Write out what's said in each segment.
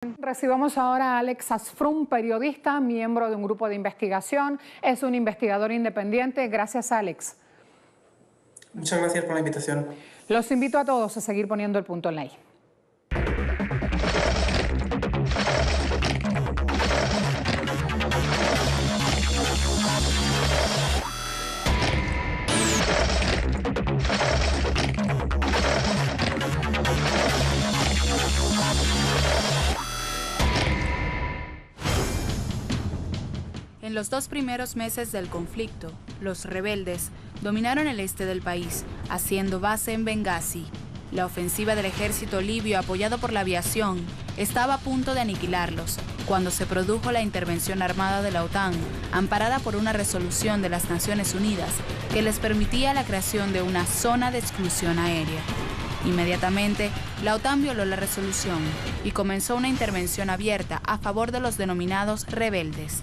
Recibamos ahora a Alex Asfrum, periodista, miembro de un grupo de investigación. Es un investigador independiente. Gracias, Alex. Muchas gracias por la invitación. Los invito a todos a seguir poniendo el punto en la I. En los 2 primeros meses del conflicto, los rebeldes dominaron el este del país, haciendo base en Bengasi. La ofensiva del ejército libio, apoyado por la aviación, estaba a punto de aniquilarlos, cuando se produjo la intervención armada de la OTAN, amparada por una resolución de las Naciones Unidas que les permitía la creación de una zona de exclusión aérea. Inmediatamente, la OTAN violó la resolución y comenzó una intervención abierta a favor de los denominados rebeldes,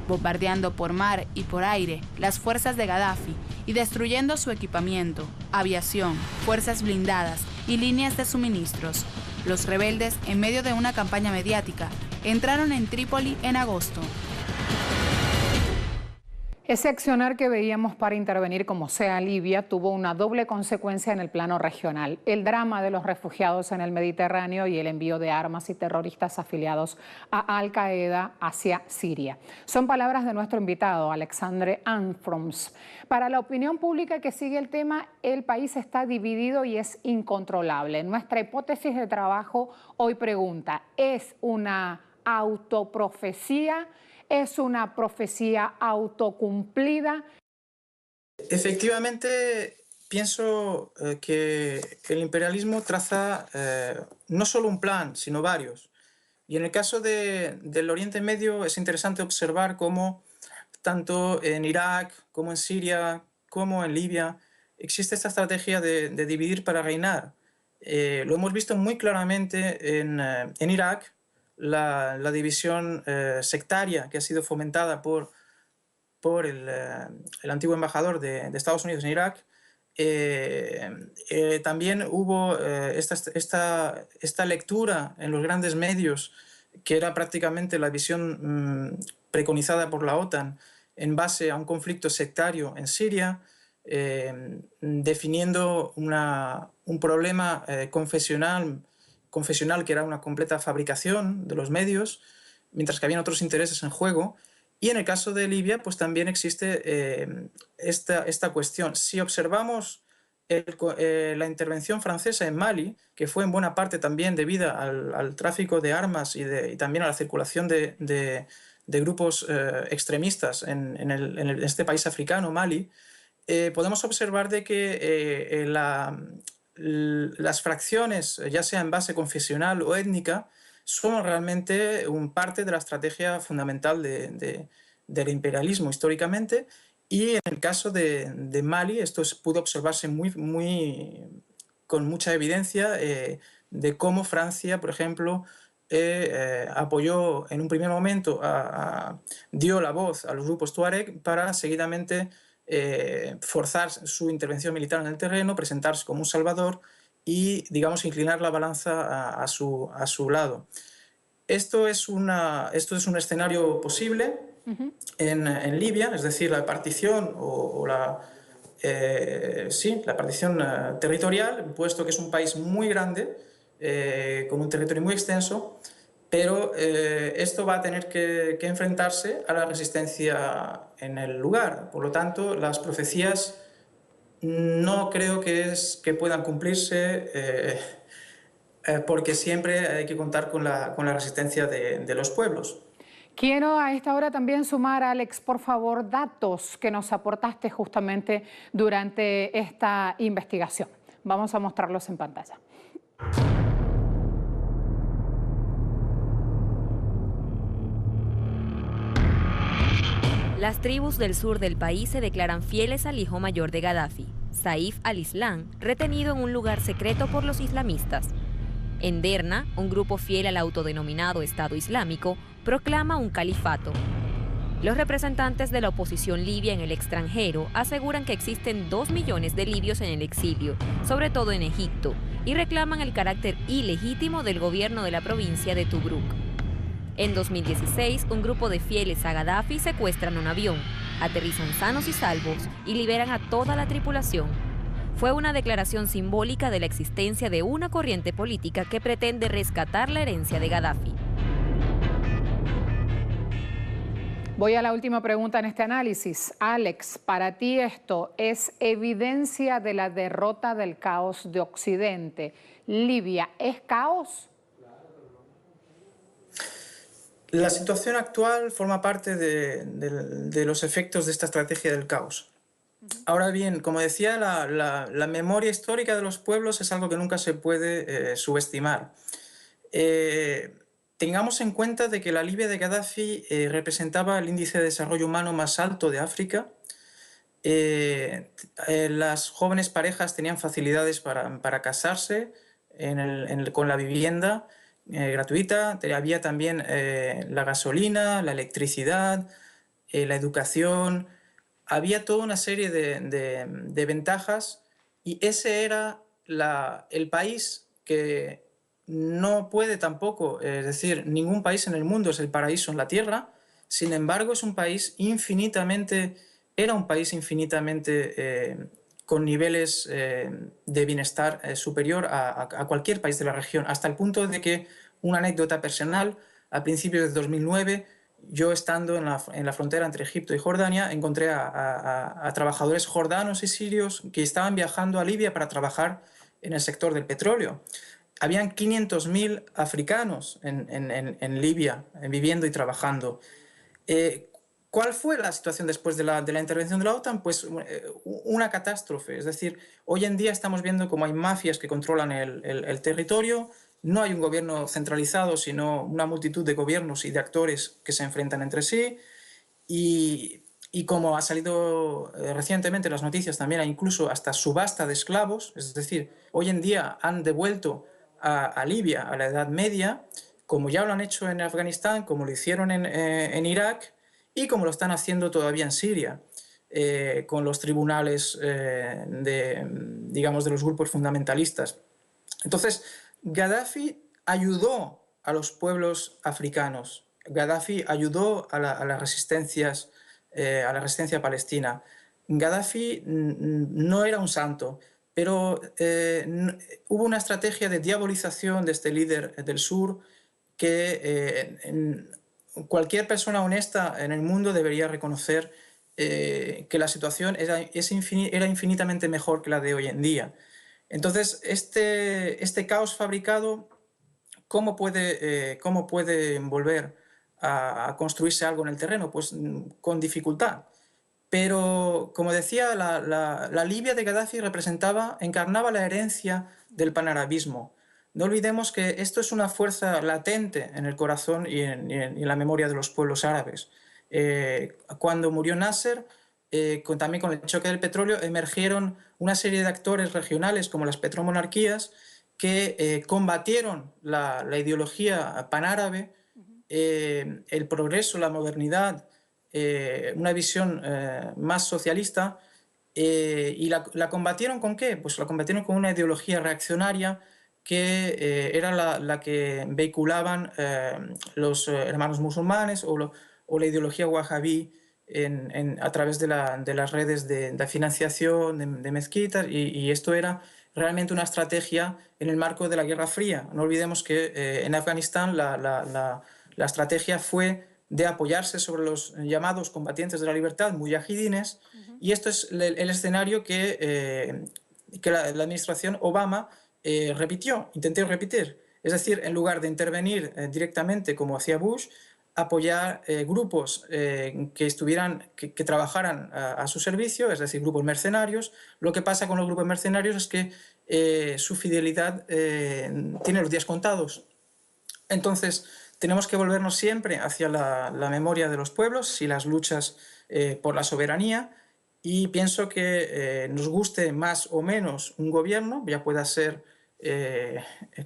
bombardeando por mar y por aire las fuerzas de Gaddafi y destruyendo su equipamiento, aviación, fuerzas blindadas y líneas de suministros. Los rebeldes, en medio de una campaña mediática, entraron en Trípoli en agosto. Ese accionar que veíamos para intervenir como sea Libia tuvo una doble consecuencia en el plano regional: el drama de los refugiados en el Mediterráneo y el envío de armas y terroristas afiliados a Al-Qaeda hacia Siria. Son palabras de nuestro invitado, Alexandre Asfrum. Para la opinión pública que sigue el tema, el país está dividido y es incontrolable. Nuestra hipótesis de trabajo hoy pregunta: ¿es una autoprofecía? ¿Es una profecía autocumplida? Efectivamente, pienso que el imperialismo traza no solo un plan, sino varios. Y en el caso del Oriente Medio es interesante observar cómo tanto en Irak, como en Siria, como en Libia, existe esta estrategia de dividir para reinar. Lo hemos visto muy claramente en Irak. La división sectaria que ha sido fomentada por el antiguo embajador de Estados Unidos en Irak. También hubo esta lectura en los grandes medios, que era prácticamente la visión preconizada por la OTAN en base a un conflicto sectario en Siria, definiendo un problema confesional que era una completa fabricación de los medios, mientras que habían otros intereses en juego. Y en el caso de Libia, pues también existe esta cuestión. Si observamos la intervención francesa en Mali, que fue en buena parte también debida al tráfico de armas y también a la circulación de grupos extremistas en este país africano, Mali, podemos observar de que las fracciones, ya sea en base confesional o étnica, son realmente parte de la estrategia fundamental del imperialismo históricamente. Y en el caso de Mali, esto pudo observarse con mucha evidencia, de cómo Francia, por ejemplo, apoyó en un primer momento, dio la voz a los grupos tuareg para seguidamente forzar su intervención militar en el terreno, presentarse como un salvador y, digamos, inclinar la balanza a su lado. Esto es un escenario posible en Libia, es decir, la partición la partición territorial, puesto que es un país muy grande, con un territorio muy extenso, pero esto va a tener que enfrentarse a la resistencia en el lugar. Por lo tanto, las profecías no creo que puedan cumplirse, porque siempre hay que contar con la resistencia de los pueblos. Quiero a esta hora también sumar, Alex, por favor, datos que nos aportaste justamente durante esta investigación. Vamos a mostrarlos en pantalla. Las tribus del sur del país se declaran fieles al hijo mayor de Gaddafi, Saif al-Islam, retenido en un lugar secreto por los islamistas. En Derna, un grupo fiel al autodenominado Estado Islámico proclama un califato. Los representantes de la oposición libia en el extranjero aseguran que existen 2 millones de libios en el exilio, sobre todo en Egipto, y reclaman el carácter ilegítimo del gobierno de la provincia de Tobruk. En 2016, un grupo de fieles a Gadafi secuestran un avión, aterrizan sanos y salvos y liberan a toda la tripulación. Fue una declaración simbólica de la existencia de una corriente política que pretende rescatar la herencia de Gadafi. Voy a la última pregunta en este análisis. Alex, ¿para ti esto es evidencia de la derrota del caos de Occidente? ¿Libia es caos? La situación actual forma parte de los efectos de esta estrategia del caos. Ahora bien, como decía, la memoria histórica de los pueblos es algo que nunca se puede subestimar. Tengamos en cuenta de que la Libia de Gadafi representaba el índice de desarrollo humano más alto de África. Las jóvenes parejas tenían facilidades para casarse con la vivienda gratuita. Había también la gasolina, la electricidad, la educación. Había toda una serie de ventajas y ese era el país que no puede tampoco, es decir, ningún país en el mundo es el paraíso en la tierra. Sin embargo, es un país era un país infinitamente con niveles de bienestar superior a cualquier país de la región, hasta el punto de que, una anécdota personal, a principios de 2009, yo estando en la frontera entre Egipto y Jordania, encontré a trabajadores jordanos y sirios que estaban viajando a Libia para trabajar en el sector del petróleo. Habían 500.000 africanos en Libia viviendo y trabajando. ¿Cuál fue la situación después de la intervención de la OTAN? Pues una catástrofe. Es decir, hoy en día estamos viendo cómo hay mafias que controlan el territorio. No hay un gobierno centralizado, sino una multitud de gobiernos y de actores que se enfrentan entre sí. Y como ha salido recientemente en las noticias, también hay incluso hasta subasta de esclavos. Es decir, hoy en día han devuelto a Libia a la Edad Media, como ya lo han hecho en Afganistán, como lo hicieron en Irak y como lo están haciendo todavía en Siria, con los tribunales digamos, de los grupos fundamentalistas. Entonces, Gadafi ayudó a los pueblos africanos. Gadafi ayudó a la resistencia palestina. Gadafi no era un santo, pero hubo una estrategia de diabolización de este líder del sur que cualquier persona honesta en el mundo debería reconocer que la situación era infinitamente mejor que la de hoy en día. Entonces, este caos fabricado, ¿cómo puede volver a construirse algo en el terreno? Pues con dificultad. Pero, como decía, la Libia de Gadafi encarnaba la herencia del panarabismo. No olvidemos que esto es una fuerza latente en el corazón y en la memoria de los pueblos árabes. Cuando murió Nasser, también con el choque del petróleo, emergieron una serie de actores regionales como las petromonarquías que combatieron la ideología panárabe, el progreso, la modernidad, una visión más socialista, y la combatieron ¿con qué? Pues la combatieron con una ideología reaccionaria que era la que vehiculaban los hermanos musulmanes o la ideología wahhabí a través de las redes de financiación de mezquitas, y esto era realmente una estrategia en el marco de la Guerra Fría. No olvidemos que en Afganistán la estrategia fue de apoyarse sobre los llamados combatientes de la libertad, mujahidines, y esto es el escenario que la administración Obama intentó repetir. Es decir, en lugar de intervenir directamente como hacía Bush, apoyar grupos que trabajaran a su servicio, es decir, grupos mercenarios. Lo que pasa con los grupos mercenarios es que su fidelidad tiene los días contados. Entonces, tenemos que volvernos siempre hacia la memoria de los pueblos y las luchas por la soberanía, y pienso que nos guste más o menos un gobierno, ya pueda ser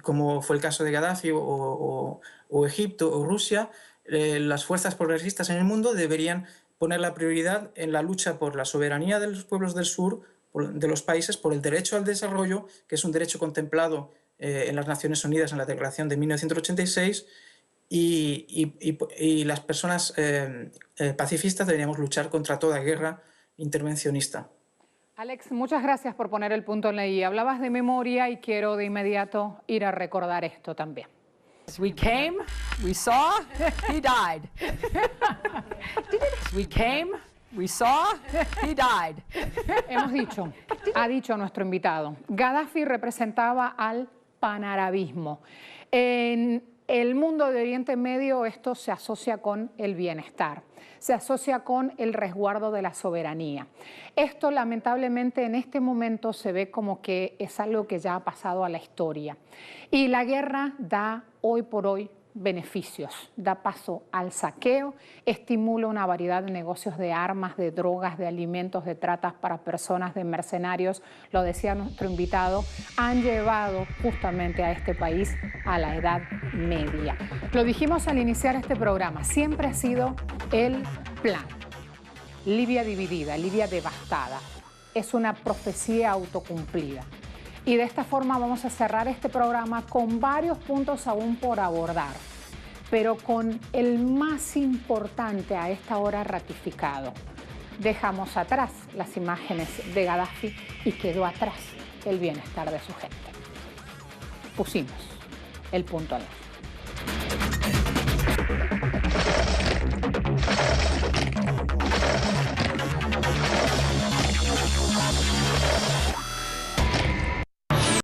como fue el caso de Gadafi o Egipto o Rusia, las fuerzas progresistas en el mundo deberían poner la prioridad en la lucha por la soberanía de los pueblos del sur, de los países, por el derecho al desarrollo, que es un derecho contemplado en las Naciones Unidas en la Declaración de 1986, y las personas pacifistas deberíamos luchar contra toda guerra intervencionista. Alex, muchas gracias por poner el punto en la I. Hablabas de memoria y quiero de inmediato ir a recordar esto también. We came, we saw, he died. We came, we saw, he died. Hemos dicho, ha dicho nuestro invitado, Gaddafi representaba al panarabismo. En el mundo de Oriente Medio esto se asocia con el bienestar, se asocia con el resguardo de la soberanía. Esto lamentablemente en este momento se ve como que es algo que ya ha pasado a la historia. Y la guerra da hoy por hoy beneficios, da paso al saqueo, estimula una variedad de negocios de armas, de drogas, de alimentos, de tratas para personas, de mercenarios, lo decía nuestro invitado, han llevado justamente a este país a la Edad Media. Lo dijimos al iniciar este programa, siempre ha sido el plan. Libia dividida, Libia devastada, es una profecía autocumplida. Y de esta forma vamos a cerrar este programa con varios puntos aún por abordar, pero con el más importante a esta hora ratificado. Dejamos atrás las imágenes de Gaddafi y quedó atrás el bienestar de su gente. Pusimos el punto en la I.